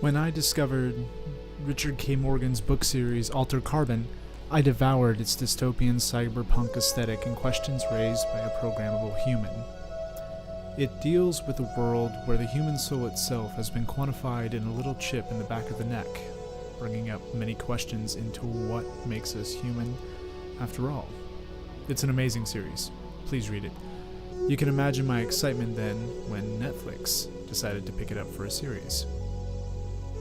When I discovered Richard K. Morgan's book series Altered Carbon, I devoured its dystopian cyberpunk aesthetic and questions raised by a programmable human. It deals with a world where the human soul itself has been quantified in a little chip in the back of the neck, bringing up many questions into what makes us human after all. It's an amazing series. Please read it. You can imagine my excitement then when Netflix decided to pick it up for a series.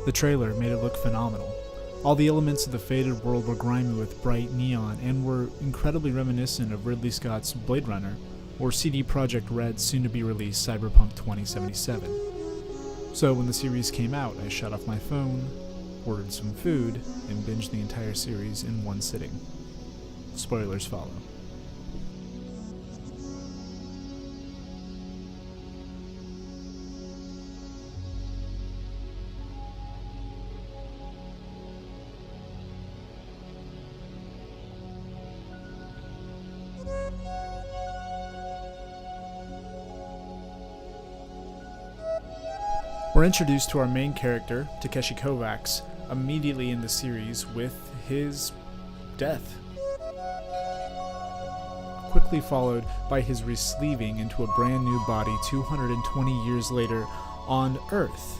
The trailer made it look phenomenal. All the elements of the faded world were grimy with bright neon and were incredibly reminiscent of Ridley Scott's Blade Runner or CD Projekt Red's soon-to-be-released Cyberpunk 2077. So when the series came out, I shut off my phone, ordered some food, and binged the entire series in one sitting. Spoilers follow. We're introduced to our main character, Takeshi Kovacs, immediately in the series with his death. Quickly followed by his resleeving into a brand new body 220 years later on Earth,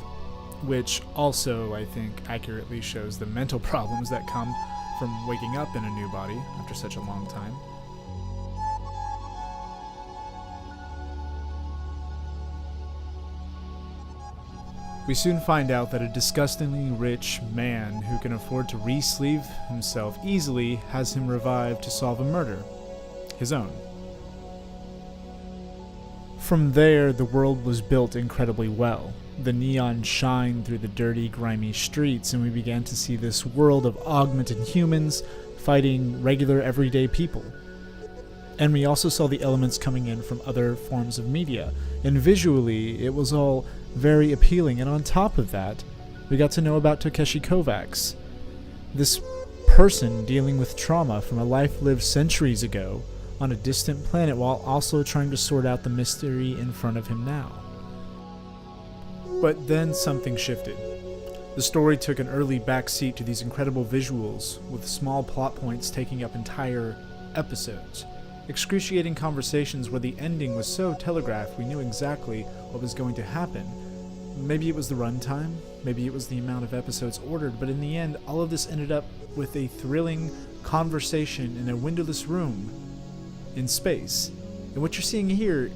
which also, I think, accurately shows the mental problems that come from waking up in a new body after such a long time. We soon find out that a disgustingly rich man who can afford to re-sleeve himself easily has him revived to solve a murder. His own. From there, the world was built incredibly well. The neon shined through the dirty, grimy streets, and we began to see this world of augmented humans fighting regular, everyday people. And we also saw the elements coming in from other forms of media, and visually, it was all very appealing. And on top of that, we got to know about Takeshi Kovacs, this person dealing with trauma from a life lived centuries ago on a distant planet while also trying to sort out the mystery in front of him now. But then something shifted. The story took an early backseat to these incredible visuals, with small plot points taking up entire episodes. Excruciating conversations where the ending was so telegraphed we knew exactly what was going to happen. Maybe it was the runtime, maybe it was the amount of episodes ordered, but in the end, all of this ended up with a thrilling conversation in a windowless room in space. And what you're seeing here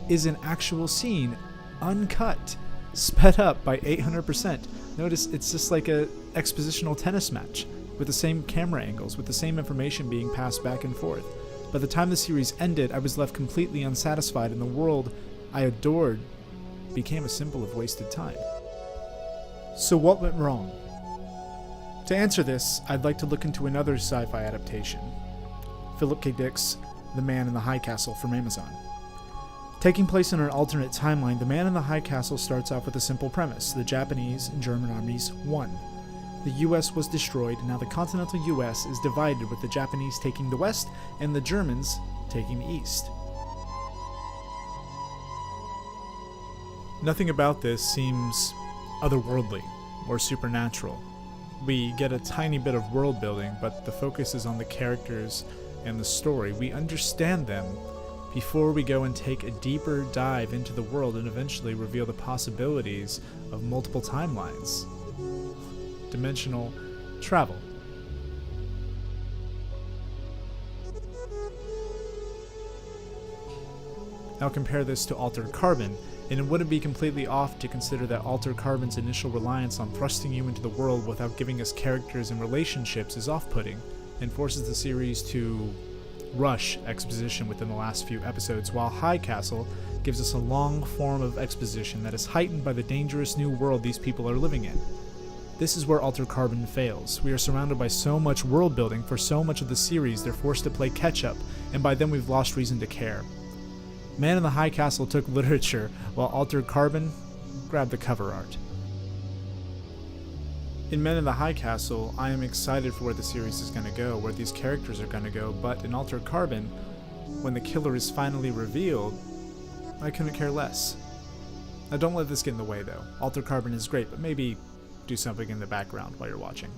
is an actual scene, uncut, sped up by 800%. Notice it's just like a expositional tennis match, with the same camera angles, with the same information being passed back and forth. By the time the series ended, I was left completely unsatisfied, and the world I adored became a symbol of wasted time. So what went wrong? To answer this, I'd like to look into another sci-fi adaptation. Philip K. Dick's The Man in the High Castle from Amazon. Taking place in an alternate timeline, The Man in the High Castle starts off with a simple premise. The Japanese and German armies won. The US was destroyed, and now the continental US is divided, with the Japanese taking the west and the Germans taking the east. Nothing about this seems otherworldly or supernatural. We get a tiny bit of world building, but the focus is on the characters and the story. We understand them before we go and take a deeper dive into the world and eventually reveal the possibilities of multiple timelines. Dimensional travel. Now compare this to Altered Carbon, and it wouldn't be completely off to consider that Altered Carbon's initial reliance on thrusting you into the world without giving us characters and relationships is off-putting, and forces the series to rush exposition within the last few episodes, while High Castle gives us a long form of exposition that is heightened by the dangerous new world these people are living in. This is where Altered Carbon fails. We are surrounded by so much world building for so much of the series, they're forced to play catch-up, and by then we've lost reason to care. Man in the High Castle took literature, while Altered Carbon grabbed the cover art. In Men in the High Castle, I am excited for where the series is going to go, where these characters are going to go, but in Altered Carbon, when the killer is finally revealed, I couldn't care less. Now don't let this get in the way though. Alter Carbon is great, but maybe do something in the background while you're watching.